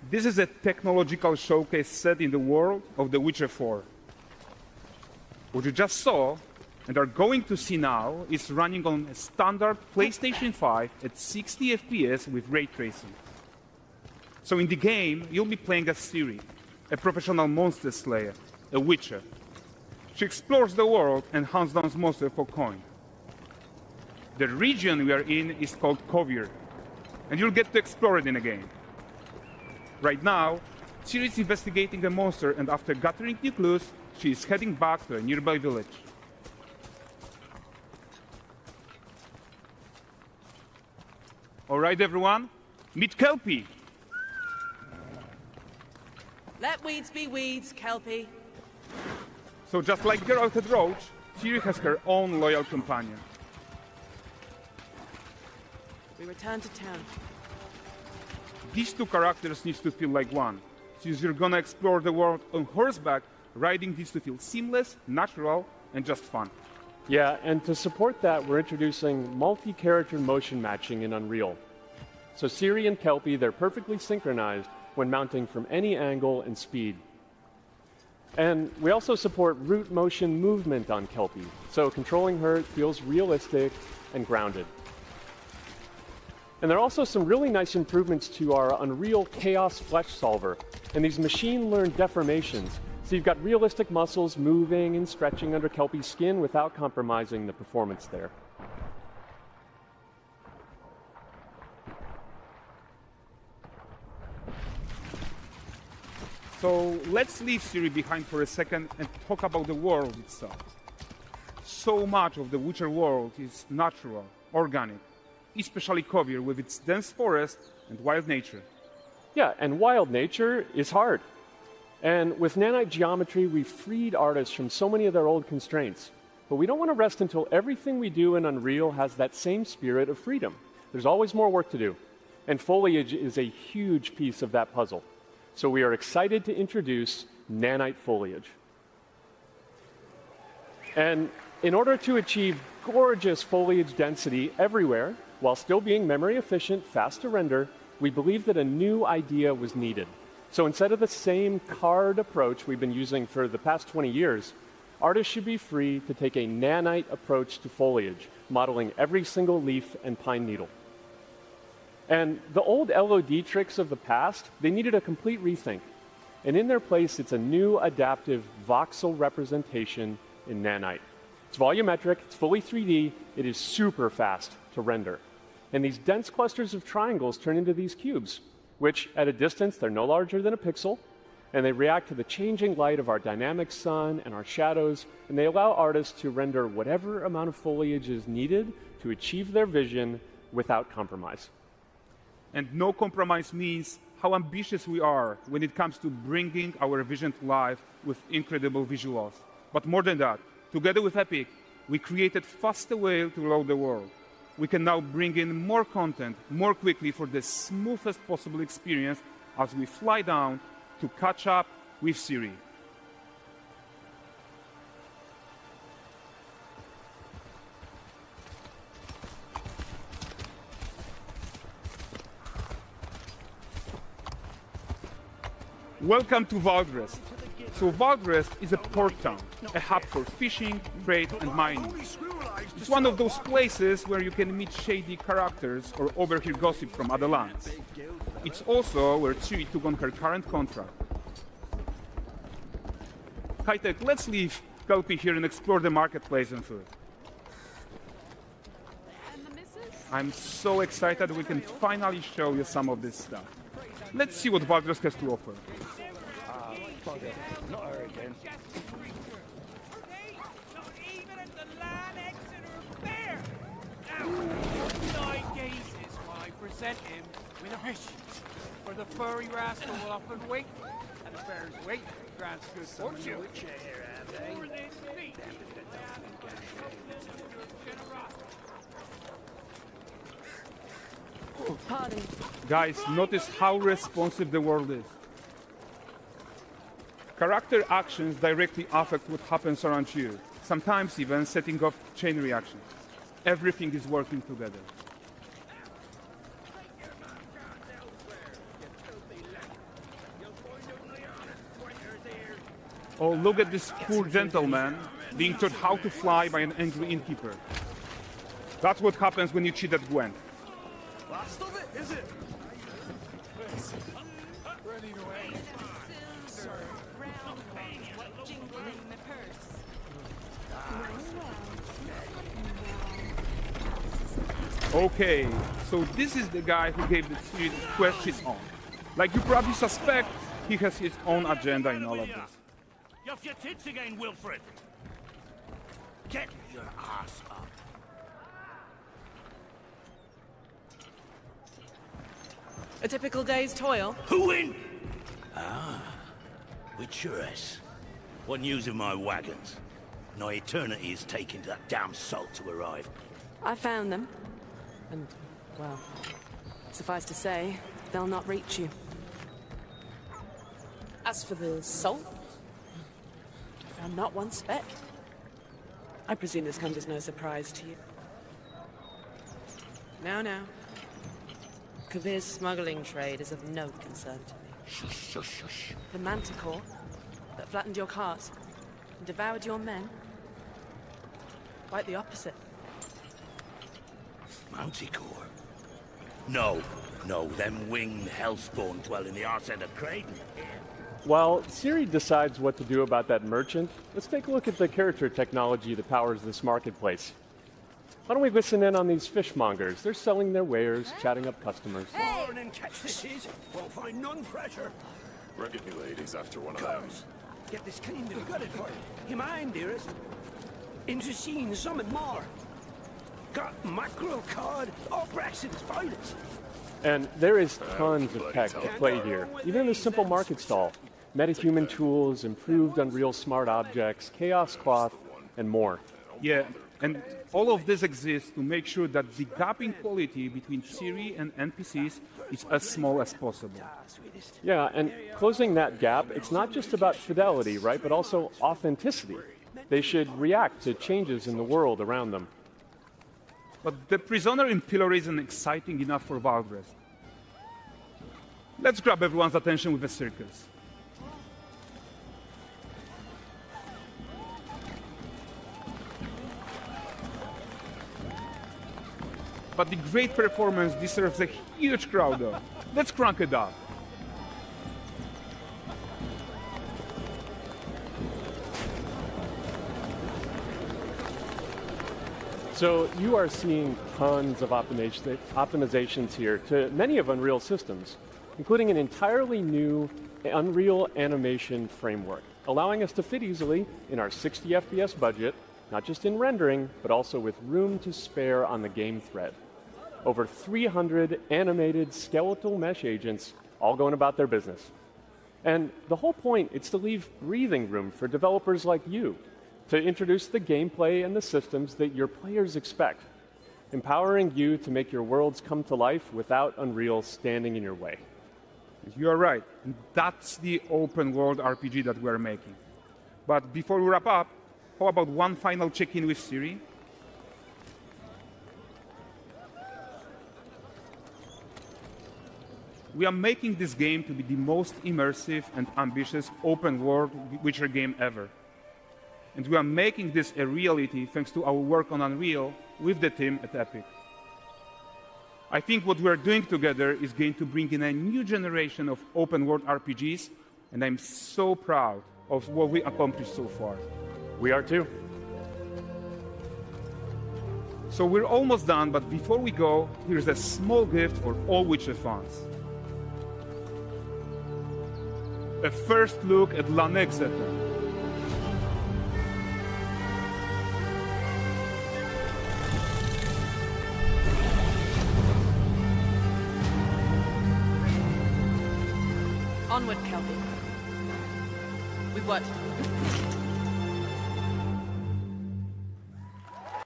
This is a technological showcase set in the world of The Witcher 4. What you just saw and are going to see now is running on a standard PlayStation 5 at 60 FPS with ray tracing. So in the game, you'll be playing as Ciri, a professional monster slayer, a witcher. She explores the world and hunts down monsters for coin. The region we are in is called Kovir, and you'll get to explore it in a game. Right now, Ciri is investigating a monster, and after gathering new clues, she is heading back to a nearby village. All right, everyone, meet Kelpie. Let weeds be weeds, Kelpie. So just like Geralt had Roach, Ciri has her own loyal companion. We return to town. These two characters need to feel like one. Since you're gonna explore the world on horseback, riding needs to feel seamless, natural, and just fun. Yeah, and to support that, we're introducing multi-character motion matching in Unreal. So Ciri and Kelpie, they're perfectly synchronized when mounting from any angle and speed. And we also support root motion movement on Kelpie, so controlling her feels realistic and grounded. And there are also some really nice improvements to our Unreal Chaos Flesh Solver and these machine-learned deformations. So you've got realistic muscles moving and stretching under Kelpie's skin without compromising the performance there. So let's leave Ciri behind for a second and talk about the world itself. So much of the Witcher world is natural, organic, especially Kovir with its dense forest and wild nature. Yeah, and wild nature is hard. And with Nanite geometry, we've freed artists from so many of their old constraints. But we don't want to rest until everything we do in Unreal has that same spirit of freedom. There's always more work to do. And foliage is a huge piece of that puzzle. So we are excited to introduce Nanite foliage. And in order to achieve gorgeous foliage density everywhere, while still being memory efficient, fast to render, we believe that a new idea was needed. So instead of the same card approach we've been using for the past 20 years, artists should be free to take a nanite approach to foliage, modeling every single leaf and pine needle. And the old LOD tricks of the past, they needed a complete rethink. And in their place, it's a new adaptive voxel representation in Nanite. It's volumetric, it's fully 3D, it is super fast to render. And these dense clusters of triangles turn into these cubes, which at a distance, they're no larger than a pixel, and they react to the changing light of our dynamic sun and our shadows, and they allow artists to render whatever amount of foliage is needed to achieve their vision without compromise. And no compromise means how ambitious we are when it comes to bringing our vision to life with incredible visuals. But more than that, together with Epic, we created faster way to load the world. We can now bring in more content more quickly for the smoothest possible experience as we fly down to catch up with Ciri. Welcome to Vrest. So Vrest is a port town, a hub for fishing, trade and mining. It's one of those places where you can meet shady characters or overhear gossip from other lands. It's also where Ciri took on her current contract. High-tech, let's leave Kelpie here and explore the marketplace and food. I'm so excited we can finally show you some of this stuff. Let's see what Vrest has to offer. Not her again. Not even at the land Exeter Fair. Now, 9 gazes while I present him with a fish. For the furry rascal will often wait, and the fair's weight grants good fortune. More than me. Pardon. Guys, notice how responsive the world is. Character actions directly affect what happens around you, sometimes even setting off chain reactions. Everything is working together. Oh, look at this poor gentleman being taught how to fly by an angry innkeeper. That's what happens when you cheat at Gwent. Last of it, is it? Okay, so this is the guy who gave the series quest his own. Like you probably suspect, he has his own agenda in all of this. You off your tits again, Wilfred? Get your ass up. A typical day's toil. Who in? Witcheress. What news of my wagons? No eternity is taking that damn salt to arrive. I found them. And, well, suffice to say, they'll not reach you. As for the salt, I found not one speck. I presume this comes as no surprise to you. Now. Kavir's smuggling trade is of no concern to me. Shush, shush, shush. The manticore that flattened your cart and devoured your men, quite the opposite. Manticore? No, them winged hellspawn dwell in the arse end of Creighton. While Siri decides what to do about that merchant, let's take a look at the character technology that powers this marketplace. Why don't we listen in on these fishmongers? They're selling their wares, chatting up customers. Morning, catch fishes. Won't find none fresher. Reckon you ladies after one of those. Get this kind of gutted for you. You mind, dearest? Into seeing something more. Got mackerel, cod, all Brexit's finest. And there is tons of tech to play here, even in this simple market stall. Metahuman tools, improved Unreal Smart Objects, Chaos Cloth, and more. Yeah, and all of this exists to make sure that the gap in quality between Siri and NPCs is as small as possible. Yeah, and closing that gap, it's not just about fidelity, right, but also authenticity. They should react to changes in the world around them. But the prisoner in Pillory isn't exciting enough for Vrest. Let's grab everyone's attention with a circus. But the great performance deserves a huge crowd though. Let's crank it up. So you are seeing tons of optimizations here to many of Unreal systems, including an entirely new Unreal animation framework, allowing us to fit easily in our 60 FPS budget, not just in rendering, but also with room to spare on the game thread. Over 300 animated skeletal mesh agents all going about their business. And the whole point is to leave breathing room for developers like you to introduce the gameplay and the systems that your players expect, empowering you to make your worlds come to life without Unreal standing in your way. You are right. And that's the open world RPG that we're making. But before we wrap up, how about one final check-in with Siri? We are making this game to be the most immersive and ambitious open world Witcher game ever. And we are making this a reality thanks to our work on Unreal with the team at Epic. I think what we are doing together is going to bring in a new generation of open world RPGs, and I'm so proud of what we accomplished so far. We are too. So we're almost done, but before we go, here's a small gift for all Witcher fans. A first look at Lanexeter. Onward, Kelpie. We've worked.